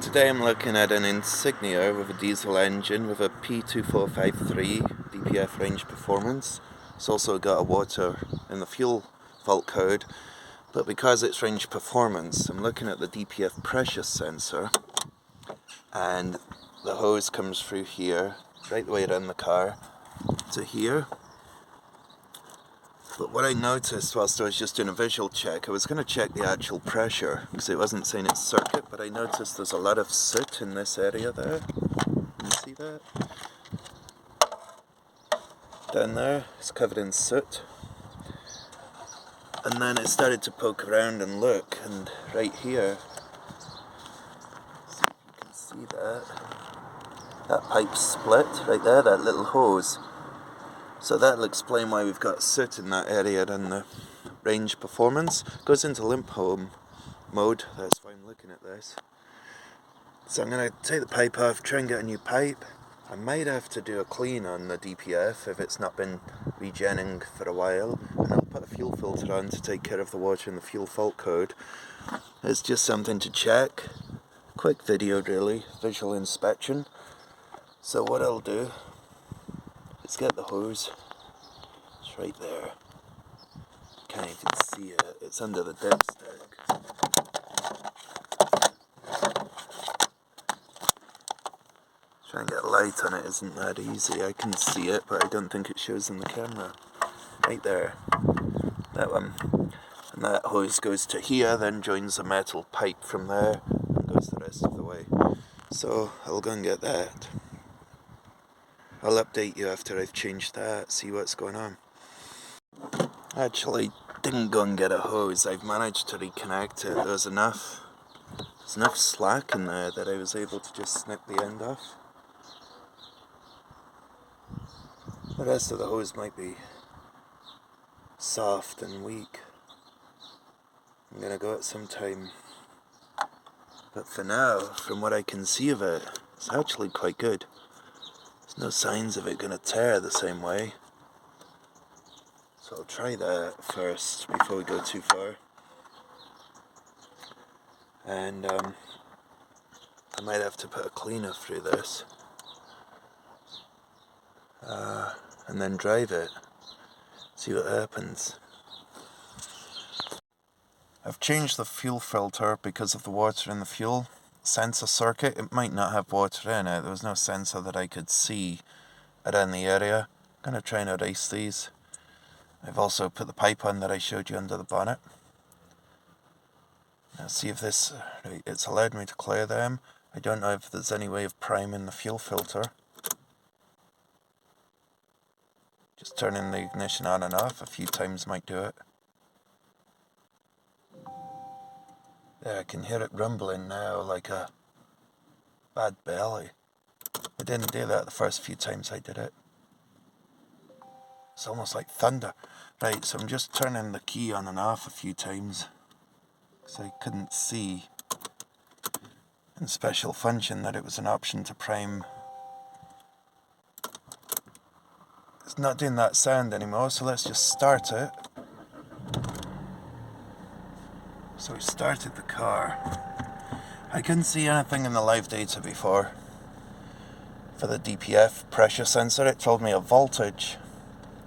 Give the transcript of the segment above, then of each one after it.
Today I'm looking at an Insignia with a diesel engine with a P2453 DPF range performance. It's also got a water in the fuel fault code, but because it's range performance, I'm looking at the DPF pressure sensor, and the hose comes through here, right the way around the car to here. But what I noticed whilst I was just doing a visual check, I was going to check the actual pressure because it wasn't saying it's circuit, but I noticed there's a lot of soot in this area there. Can you see that? Down there, it's covered in soot. And then I started to poke around and look, and right here, see if you can see that. That pipe's split right there, that little hose. So that'll explain why we've got soot in that area and the range performance. Goes into limp home mode, that's why I'm looking at this. So I'm going to take the pipe off, try and get a new pipe. I might have to do a clean on the DPF if it's not been regenning for a while. And I'll put a fuel filter on to take care of the water in the fuel fault code. It's just something to check. Quick video really, visual inspection. So what I'll do, let's get the hose. It's right there. Can't even see it. It's under the dipstick. Try and get light on it isn't that easy. I can see it, but I don't think it shows in the camera. Right there. That one. And that hose goes to here, then joins a metal pipe from there, and goes the rest of the way. So I'll go and get that. I'll update you after I've changed that, see what's going on. Actually, didn't go and get a hose. I've managed to reconnect it. There's enough slack in there that I was able to just snip the end off. The rest of the hose might be soft and weak. I'm gonna go at some time. But for now, from what I can see of it, it's actually quite good. There's no signs of it going to tear the same way. So I'll try that first before we go too far. And I might have to put a cleaner through this. And then drive it. See what happens. I've changed the fuel filter because of the water in the fuel sensor circuit. It might not have water in it. There was no sensor that I could see around the area. I'm going to try and erase these. I've also put the pipe on that I showed you under the bonnet. Now see if this, it's allowed me to clear them. I don't know if there's any way of priming the fuel filter. Just turning the ignition on and off a few times might do it. There, I can hear it rumbling now like a bad belly. I didn't do that the first few times I did it. It's almost like thunder. Right, so I'm just turning the key on and off a few times because I couldn't see in special function that it was an option to prime. It's not doing that sound anymore, so let's just start it. So we started the car. I couldn't see anything in the live data before. For the DPF pressure sensor, it told me a voltage.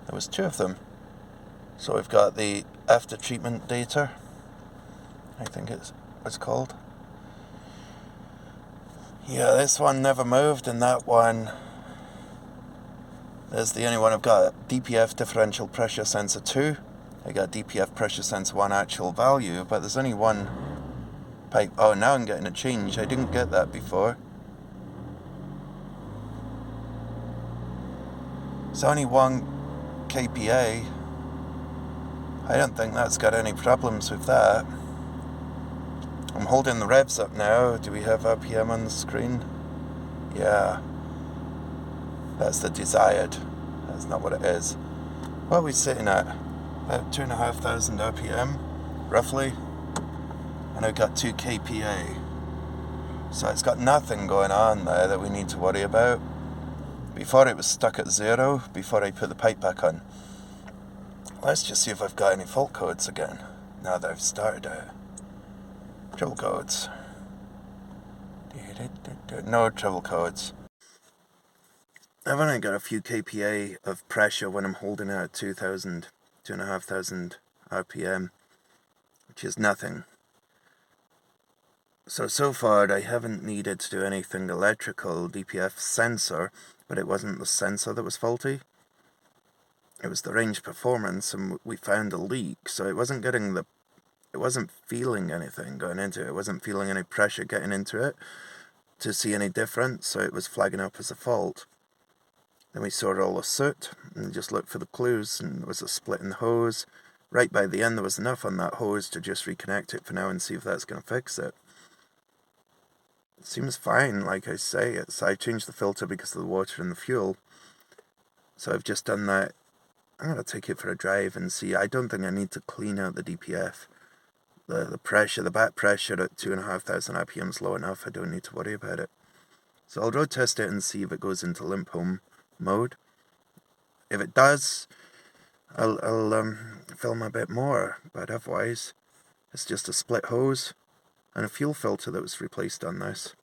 There was two of them. So we've got the after treatment data, I think it's what's called. Yeah, this one never moved, and that one is the only one I've got. DPF differential pressure sensor 2. I got DPF pressure sensor 1 actual value, but there's only one pipe. Oh, now I'm getting a change. I didn't get that before. It's only 1 kPa. I don't think that's got any problems with that. I'm holding the revs up now. Do we have RPM on the screen? Yeah. That's the desired. That's not what it is. What are we sitting at? About 2,500 RPM, roughly. And I've got 2 kPa. So it's got nothing going on there that we need to worry about. Before it was stuck at 0, before I put the pipe back on. Let's just see if I've got any fault codes again, now that I've started it. Drill codes. Do you Good, no trouble codes. I've only got a few kPa of pressure when I'm holding it at 2,000, 2,500 RPM, which is nothing. So far I haven't needed to do anything electrical. DPF sensor, but it wasn't the sensor that was faulty. It was the range performance, and we found a leak, so it wasn't getting the... It wasn't feeling anything going into it. It wasn't feeling any pressure getting into it to see any difference, so it was flagging up as a fault. Then we saw all the soot and just looked for the clues, and there was a split in the hose. Right by the end there was enough on that hose to just reconnect it for now and see if that's going to fix it. It seems fine, like I say. I changed the filter because of the water and the fuel. So I've just done that. I'm going to take it for a drive and see. I don't think I need to clean out the DPF. The pressure, the back pressure at 2,500 RPM is low enough. I don't need to worry about it. So I'll road test it and see if it goes into limp home mode. If it does, I'll film a bit more, but otherwise it's just a split hose and a fuel filter that was replaced on this.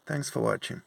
Thanks for watching.